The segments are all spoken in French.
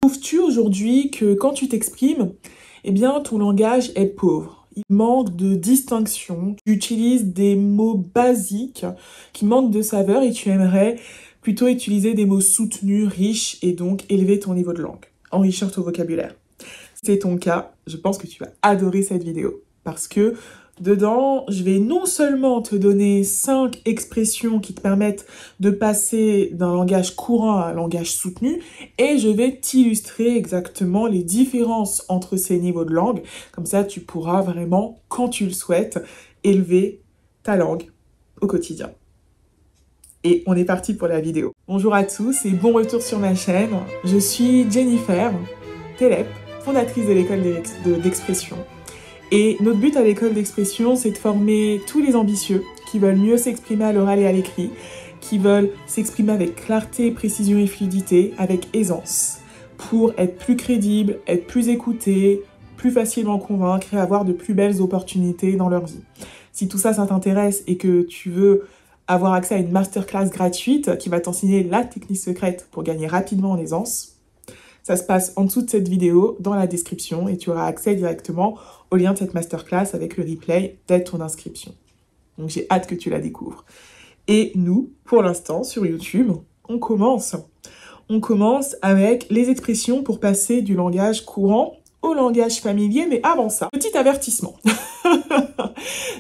Trouves-tu aujourd'hui que quand tu t'exprimes, eh bien ton langage est pauvre? Il manque de distinction, tu utilises des mots basiques qui manquent de saveur et tu aimerais plutôt utiliser des mots soutenus, riches et donc élever ton niveau de langue, enrichir ton vocabulaire. Si c'est ton cas, je pense que tu vas adorer cette vidéo parce que dedans, je vais non seulement te donner 5 expressions qui te permettent de passer d'un langage courant à un langage soutenu, et je vais t'illustrer exactement les différences entre ces niveaux de langue. Comme ça, tu pourras vraiment, quand tu le souhaites, élever ta langue au quotidien. Et on est parti pour la vidéo. Bonjour à tous et bon retour sur ma chaîne. Je suis Jennifer Telep, fondatrice de l'école d'expression. Et notre but à l'école d'expression, c'est de former tous les ambitieux qui veulent mieux s'exprimer à l'oral et à l'écrit, qui veulent s'exprimer avec clarté, précision et fluidité, avec aisance, pour être plus crédibles, être plus écoutés, plus facilement convaincre et avoir de plus belles opportunités dans leur vie. Si tout ça, ça t'intéresse et que tu veux avoir accès à une masterclass gratuite qui va t'enseigner la technique secrète pour gagner rapidement en aisance, ça se passe en dessous de cette vidéo, dans la description, et tu auras accès directement au lien de cette masterclass avec le replay dès ton inscription. Donc j'ai hâte que tu la découvres. Et nous, pour l'instant, sur YouTube, on commence. On commence avec les expressions pour passer du langage courant au langage familier, mais avant ça, petit avertissement.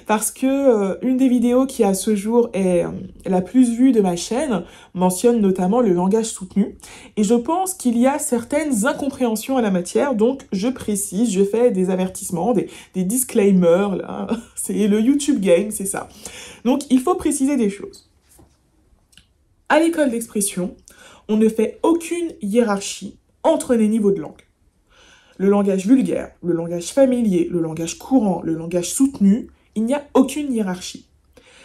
Parce que une des vidéos qui à ce jour est la plus vue de ma chaîne mentionne notamment le langage soutenu. Et je pense qu'il y a certaines incompréhensions à la matière, donc je précise, je fais des avertissements, des disclaimers, là. C'est le YouTube game, c'est ça. Donc il faut préciser des choses. À l'école d'expression, on ne fait aucune hiérarchie entre les niveaux de langue. Le langage vulgaire, le langage familier, le langage courant, le langage soutenu, il n'y a aucune hiérarchie.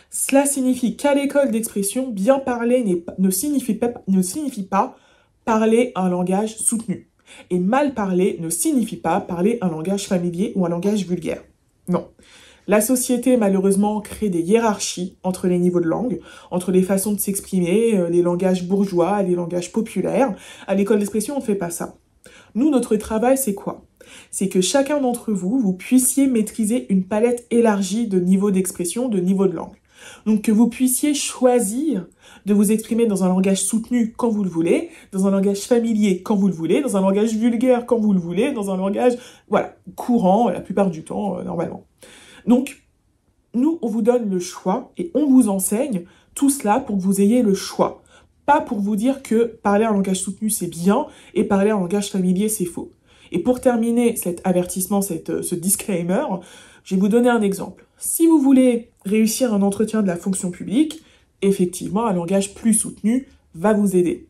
Cela signifie qu'à l'école d'expression, bien parler ne signifie pas parler un langage soutenu. Et mal parler ne signifie pas parler un langage familier ou un langage vulgaire. Non. La société, malheureusement, crée des hiérarchies entre les niveaux de langue, entre les façons de s'exprimer, les langages bourgeois, les langages populaires. À l'école d'expression, on ne fait pas ça. Nous, notre travail, c'est quoi? C'est que chacun d'entre vous, vous puissiez maîtriser une palette élargie de niveaux d'expression, de niveaux de langue. Donc que vous puissiez choisir de vous exprimer dans un langage soutenu quand vous le voulez, dans un langage familier quand vous le voulez, dans un langage vulgaire quand vous le voulez, dans un langage, voilà, courant la plupart du temps, normalement. Donc, nous, on vous donne le choix et on vous enseigne tout cela pour que vous ayez le choix. Pas pour vous dire que parler un langage soutenu, c'est bien, et parler un langage familier, c'est faux. Et pour terminer cet avertissement, ce disclaimer, je vais vous donner un exemple. Si vous voulez réussir un entretien de la fonction publique, effectivement, un langage plus soutenu va vous aider.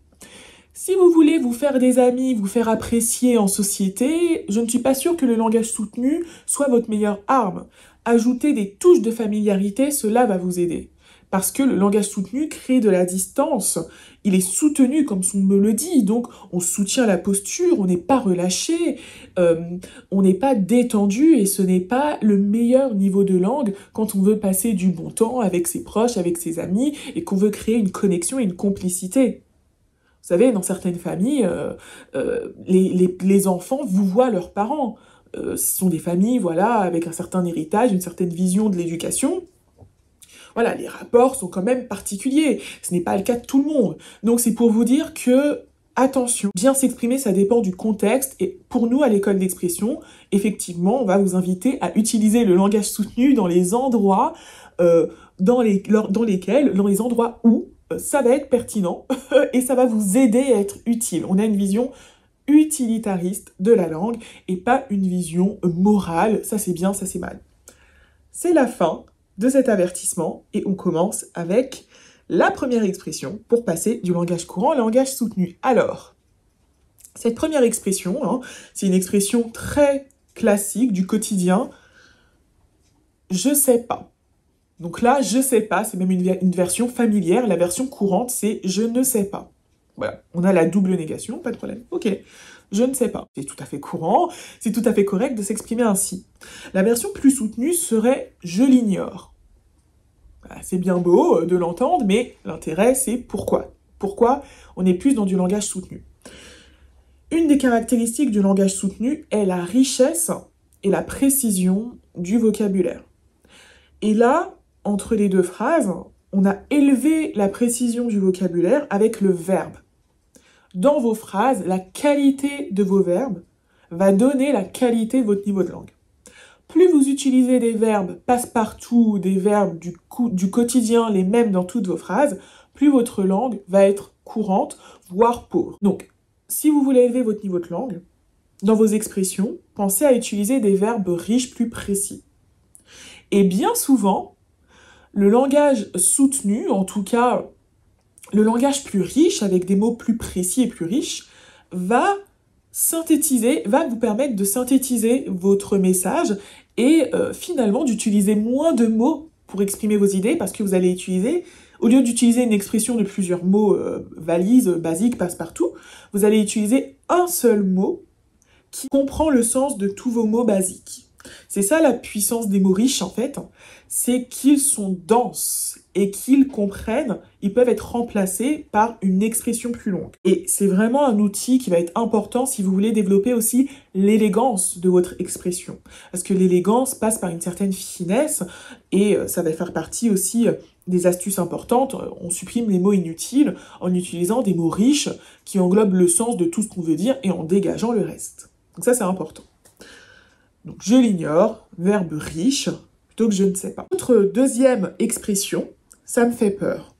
Si vous voulez vous faire des amis, vous faire apprécier en société, je ne suis pas sûre que le langage soutenu soit votre meilleure arme. Ajouter des touches de familiarité, cela va vous aider. Parce que le langage soutenu crée de la distance, il est soutenu comme son me le dit, donc on soutient la posture, on n'est pas relâché, on n'est pas détendu et ce n'est pas le meilleur niveau de langue quand on veut passer du bon temps avec ses proches, avec ses amis et qu'on veut créer une connexion et une complicité. Vous savez, dans certaines familles, les enfants vous voient leurs parents. Ce sont des familles, voilà, avec un certain héritage, une certaine vision de l'éducation. Voilà, les rapports sont quand même particuliers. Ce n'est pas le cas de tout le monde. Donc c'est pour vous dire que, attention, bien s'exprimer, ça dépend du contexte. Et pour nous, à l'école d'expression, effectivement, on va vous inviter à utiliser le langage soutenu dans les endroits, dans les endroits où ça va être pertinent et ça va vous aider à être utile. On a une vision utilitariste de la langue et pas une vision morale. Ça c'est bien, ça c'est mal. C'est la fin de cet avertissement et on commence avec la première expression pour passer du langage courant au langage soutenu. Alors, cette première expression, hein, c'est une expression très classique du quotidien. Je sais pas. Donc là, je sais pas, c'est même une version familière. La version courante, c'est je ne sais pas. Voilà, on a la double négation, pas de problème. Ok, je ne sais pas. C'est tout à fait courant, c'est tout à fait correct de s'exprimer ainsi. La version plus soutenue serait je l'ignore. C'est bien beau de l'entendre, mais l'intérêt c'est pourquoi. Pourquoi on est plus dans du langage soutenu. Une des caractéristiques du langage soutenu est la richesse et la précision du vocabulaire. Et là, entre les deux phrases, on a élevé la précision du vocabulaire avec le verbe. Dans vos phrases, la qualité de vos verbes va donner la qualité de votre niveau de langue. Plus vous utilisez des verbes passe-partout, des verbes du quotidien, les mêmes dans toutes vos phrases, plus votre langue va être courante, voire pauvre. Donc, si vous voulez élever votre niveau de langue, dans vos expressions, pensez à utiliser des verbes riches plus précis. Et bien souvent, le langage soutenu, en tout cas le langage plus riche, avec des mots plus précis et plus riches, va vous permettre de synthétiser votre message et finalement d'utiliser moins de mots pour exprimer vos idées, parce que vous allez utiliser, au lieu d'utiliser une expression de plusieurs mots valises, basiques, passe-partout, vous allez utiliser un seul mot qui comprend le sens de tous vos mots basiques. C'est ça la puissance des mots riches en fait, c'est qu'ils sont denses et qu'ils comprennent, ils peuvent être remplacés par une expression plus longue. Et c'est vraiment un outil qui va être important si vous voulez développer aussi l'élégance de votre expression. Parce que l'élégance passe par une certaine finesse et ça va faire partie aussi des astuces importantes. On supprime les mots inutiles en utilisant des mots riches qui englobent le sens de tout ce qu'on veut dire et en dégageant le reste. Donc ça c'est important. Donc je l'ignore, verbe riche, plutôt que je ne sais pas. Notre deuxième expression, ça me fait peur.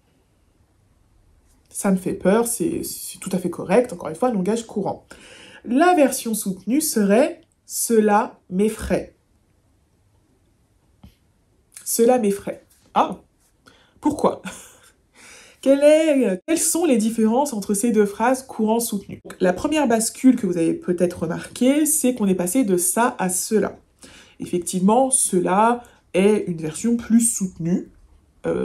Ça me fait peur, c'est tout à fait correct, encore une fois, langage courant. La version soutenue serait « cela m'effraie ». Cela m'effraie. Ah, pourquoi ? Quelles sont les différences entre ces deux phrases courant soutenu? La première bascule que vous avez peut-être remarqué, c'est qu'on est passé de ça à cela. Effectivement, cela est une version plus soutenue,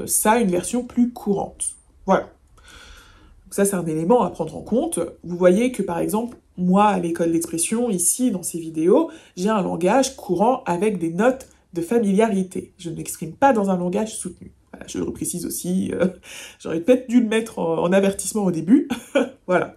ça une version plus courante. Voilà. Donc ça, c'est un élément à prendre en compte. Vous voyez que par exemple, moi à l'école d'expression, ici dans ces vidéos, j'ai un langage courant avec des notes de familiarité. Je ne m'exprime pas dans un langage soutenu. Voilà, je le précise aussi, j'aurais peut-être dû le mettre en avertissement au début, voilà.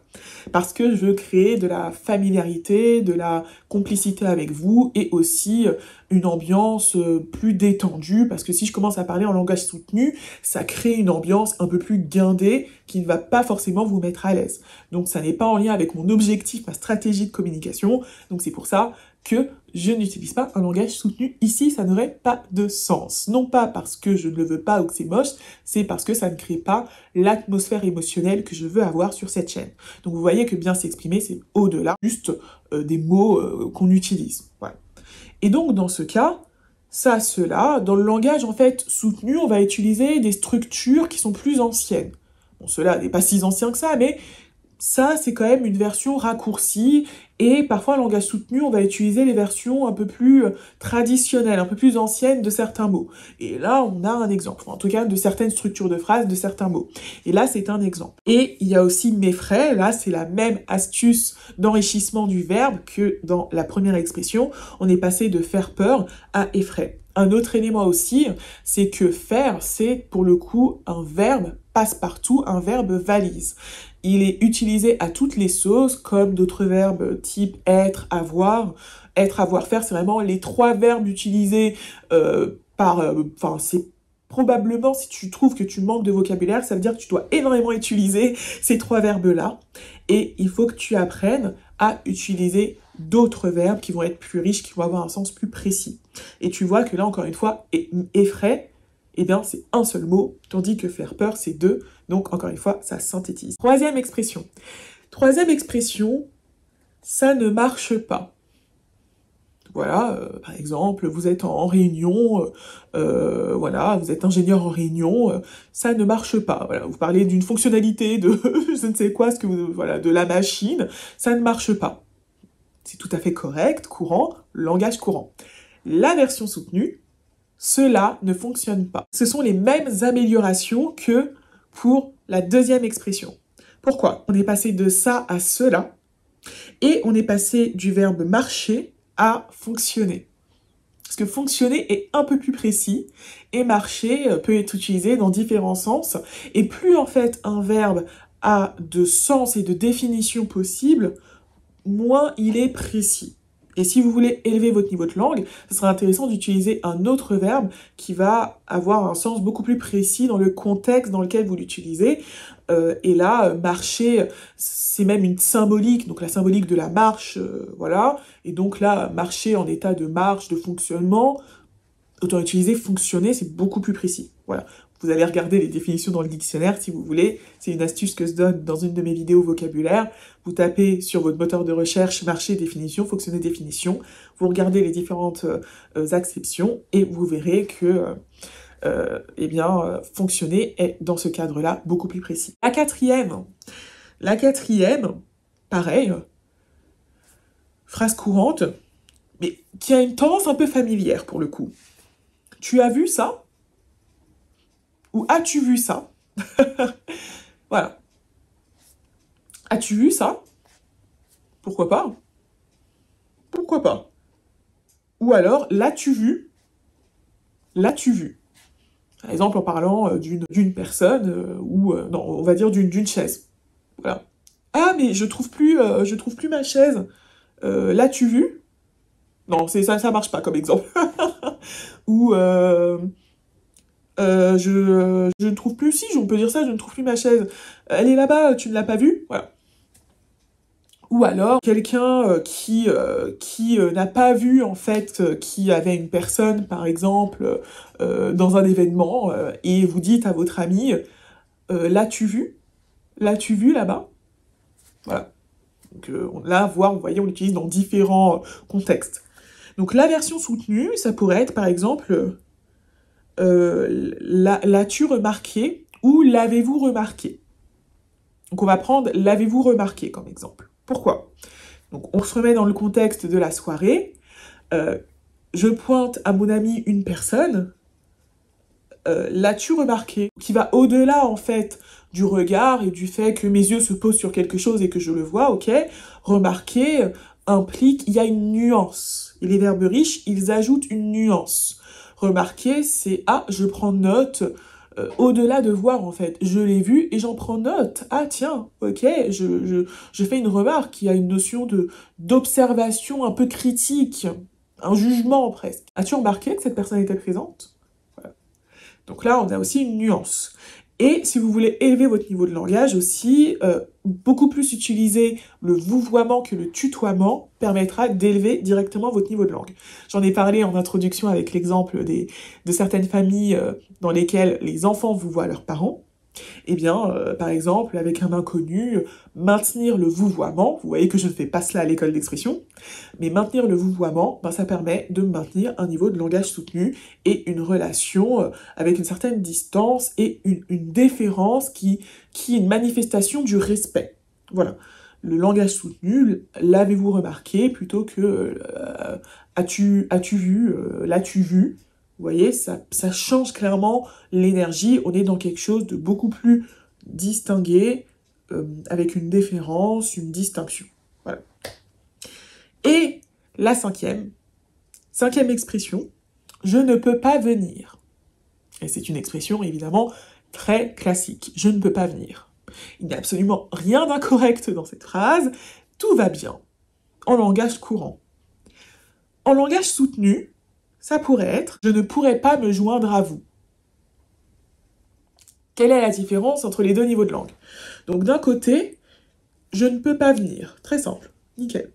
Parce que je veux créer de la familiarité, de la complicité avec vous, et aussi une ambiance plus détendue, parce que si je commence à parler en langage soutenu, ça crée une ambiance un peu plus guindée, qui ne va pas forcément vous mettre à l'aise. Donc ça n'est pas en lien avec mon objectif, ma stratégie de communication, donc c'est pour ça que je n'utilise pas un langage soutenu. Ici, ça n'aurait pas de sens. Non pas parce que je ne le veux pas ou que c'est moche, c'est parce que ça ne crée pas l'atmosphère émotionnelle que je veux avoir sur cette chaîne. Donc vous voyez que bien s'exprimer, c'est au-delà juste des mots qu'on utilise. Voilà. Et donc dans ce cas, ça, cela, dans le langage en fait soutenu, on va utiliser des structures qui sont plus anciennes. Bon, cela n'est pas si ancien que ça, mais ça, c'est quand même une version raccourcie, et parfois, en langage soutenu, on va utiliser les versions un peu plus traditionnelles, un peu plus anciennes de certains mots. Et là, on a un exemple, en tout cas, de certaines structures de phrases, de certains mots. Et là, c'est un exemple. Et il y a aussi m'effraie, là, c'est la même astuce d'enrichissement du verbe que dans la première expression. On est passé de faire peur à effraie. Un autre élément aussi, c'est que faire, c'est pour le coup un verbe passe-partout, un verbe valise. Il est utilisé à toutes les sauces, comme d'autres verbes type être, avoir, faire, c'est vraiment les trois verbes utilisés c'est probablement, si tu trouves que tu manques de vocabulaire, ça veut dire que tu dois énormément utiliser ces trois verbes-là. Et il faut que tu apprennes à utiliser d'autres verbes qui vont être plus riches, qui vont avoir un sens plus précis. Et tu vois que là, encore une fois, effraie, eh bien, c'est un seul mot, tandis que faire peur, c'est deux. Donc, encore une fois, ça synthétise. Troisième expression. Troisième expression, ça ne marche pas. Voilà, par exemple, vous êtes en réunion, voilà, vous êtes ingénieur en réunion, ça ne marche pas. Voilà, vous parlez d'une fonctionnalité de je ne sais quoi, voilà, de la machine, ça ne marche pas. C'est tout à fait correct, courant, langage courant. La version soutenue, cela ne fonctionne pas. Ce sont les mêmes améliorations que pour la deuxième expression. Pourquoi? On est passé de ça à cela, et on est passé du verbe marcher à fonctionner. Parce que fonctionner est un peu plus précis, et marcher peut être utilisé dans différents sens, et plus en fait un verbe a de sens et de définition possible, moins il est précis. Et si vous voulez élever votre niveau de langue, ce serait intéressant d'utiliser un autre verbe qui va avoir un sens beaucoup plus précis dans le contexte dans lequel vous l'utilisez. Et là, marcher, c'est même une symbolique, donc la symbolique de la marche, voilà. Et donc là, marcher en état de marche, de fonctionnement, autant utiliser fonctionner, c'est beaucoup plus précis. Voilà. Vous allez regarder les définitions dans le dictionnaire si vous voulez. C'est une astuce que je donne dans une de mes vidéos vocabulaire. Vous tapez sur votre moteur de recherche marcher définition, fonctionner définition. Vous regardez les différentes acceptions et vous verrez que fonctionner est dans ce cadre-là beaucoup plus précis. La quatrième, pareil, phrase courante, mais qui a une tendance un peu familière pour le coup. Tu as vu ça? Ou as-tu vu ça? Voilà. As-tu vu ça? Pourquoi pas? Pourquoi pas? Ou alors, l'as-tu vu? L'as-tu vu? Par exemple, en parlant d'une personne, ou non, on va dire d'une chaise. Voilà. Ah, mais je trouve plus ma chaise. L'as-tu vu? Non, ça marche pas comme exemple. Ou je ne trouve plus, si on peut dire ça, je ne trouve plus ma chaise. Elle est là-bas, tu ne l'as pas vue? Voilà. Ou alors, quelqu'un qui n'a pas vu, en fait, qui avait une personne, par exemple, dans un événement, et vous dites à votre ami, l'as-tu vu? L'as-tu vu là-bas? Voilà. Donc là, vous voyez, on l'utilise dans différents contextes. Donc la version soutenue, ça pourrait être, par exemple, l'as-tu remarqué ou l'avez-vous remarqué? Donc on va prendre l'avez-vous remarqué comme exemple. Pourquoi? Donc on se remet dans le contexte de la soirée. Je pointe à mon ami une personne. L'as-tu remarqué? Qui va au-delà en fait du regard et du fait que mes yeux se posent sur quelque chose et que je le vois, ok? Remarquer implique, il y a une nuance. Et les verbes riches, ils ajoutent une nuance. Remarquer, c'est « Ah, je prends note ». Au-delà de voir, en fait, je l'ai vu et j'en prends note. Ah tiens, ok, je fais une remarque, il y a une notion d'observation un peu critique, un jugement presque. As-tu remarqué que cette personne était présente? Voilà. Donc là, on a aussi une nuance. Et si vous voulez élever votre niveau de langage aussi, beaucoup plus utiliser le vouvoiement que le tutoiement permettra d'élever directement votre niveau de langue. J'en ai parlé en introduction avec l'exemple de certaines familles dans lesquelles les enfants vouvoient leurs parents. Eh bien, par exemple, avec un inconnu, maintenir le vouvoiement, vous voyez que je ne fais pas cela à l'école d'expression, mais maintenir le vouvoiement, ça permet de maintenir un niveau de langage soutenu et une relation avec une certaine distance et une déférence qui est une manifestation du respect. Voilà. Le langage soutenu, l'avez-vous remarqué, plutôt que as-tu vu, l'as-tu vu? Vous voyez, ça change clairement l'énergie. On est dans quelque chose de beaucoup plus distingué, avec une déférence, une distinction. Voilà. Et la cinquième expression, je ne peux pas venir. Et c'est une expression, évidemment, très classique. Je ne peux pas venir. Il n'y a absolument rien d'incorrect dans cette phrase. Tout va bien. En langage courant. En langage soutenu, ça pourrait être « je ne pourrais pas me joindre à vous ». Quelle est la différence entre les deux niveaux de langue? Donc d'un côté, je ne peux pas venir. Très simple. Nickel.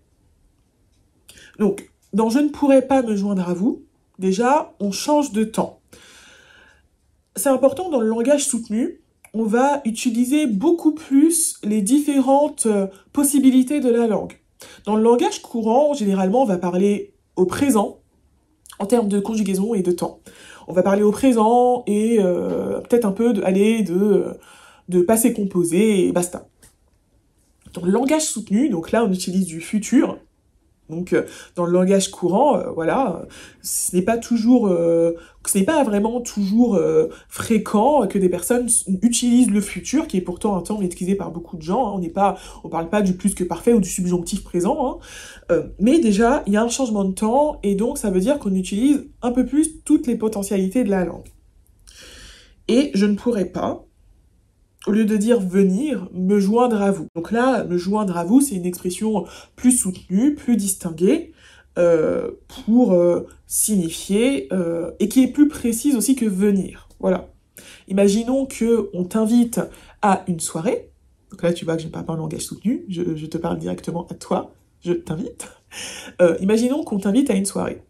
Donc, dans je ne pourrais pas me joindre à vous, déjà, on change de temps. C'est important dans le langage soutenu, on va utiliser beaucoup plus les différentes possibilités de la langue. Dans le langage courant, généralement, on va parler au présent, en termes de conjugaison et de temps. On va parler au présent et peut-être un peu de passé composé et basta. Dans le langage soutenu, donc là on utilise du futur. Donc dans le langage courant, voilà, ce n'est pas vraiment toujours fréquent que des personnes utilisent le futur, qui est pourtant un temps utilisé par beaucoup de gens. Hein. On parle pas du plus que parfait ou du subjonctif présent. Hein. Mais déjà, il y a un changement de temps, et donc ça veut dire qu'on utilise un peu plus toutes les potentialités de la langue. Et je ne pourrais pas, au lieu de dire venir, me joindre à vous. Donc là, me joindre à vous, c'est une expression plus soutenue, plus distinguée, pour signifier, et qui est plus précise aussi que venir. Voilà. Imaginons qu'on t'invite à une soirée. Donc là, tu vois que je ne parle pas en langage soutenu, je te parle directement à toi, je t'invite. Imaginons qu'on t'invite à une soirée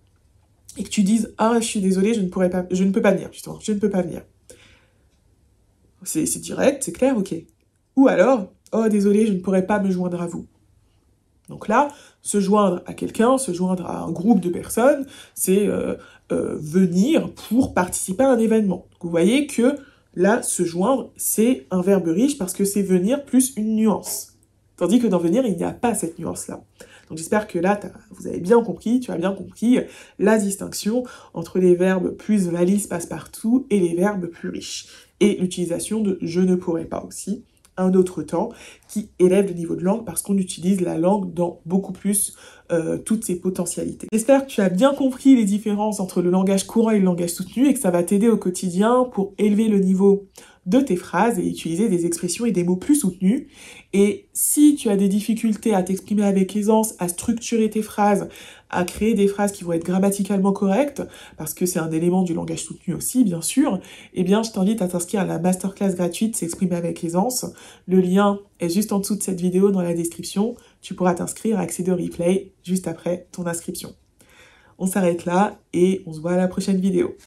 et que tu dises « Ah, je suis désolée, je ne peux pas venir, justement, je ne peux pas venir. » C'est direct, c'est clair, ok. Ou alors « Oh, désolé, je ne pourrais pas me joindre à vous. » Donc là, se joindre à quelqu'un, se joindre à un groupe de personnes, c'est venir pour participer à un événement. Donc vous voyez que là, se joindre, c'est un verbe riche parce que c'est venir plus une nuance. Tandis que dans venir, il n'y a pas cette nuance-là. Donc j'espère que là, vous avez bien compris, tu as bien compris la distinction entre les verbes plus valise, passe-partout et les verbes plus riches. Et l'utilisation de « je ne pourrais pas » aussi, un autre temps, qui élève le niveau de langue parce qu'on utilise la langue dans beaucoup plus toutes ses potentialités. J'espère que tu as bien compris les différences entre le langage courant et le langage soutenu et que ça va t'aider au quotidien pour élever le niveau de tes phrases et utiliser des expressions et des mots plus soutenus. Et si tu as des difficultés à t'exprimer avec aisance, à structurer tes phrases, à créer des phrases qui vont être grammaticalement correctes, parce que c'est un élément du langage soutenu aussi, bien sûr, eh bien, je t'invite à t'inscrire à la masterclass gratuite S'exprimer avec aisance. Le lien est juste en dessous de cette vidéo dans la description. Tu pourras t'inscrire, accéder au replay juste après ton inscription. On s'arrête là et on se voit à la prochaine vidéo.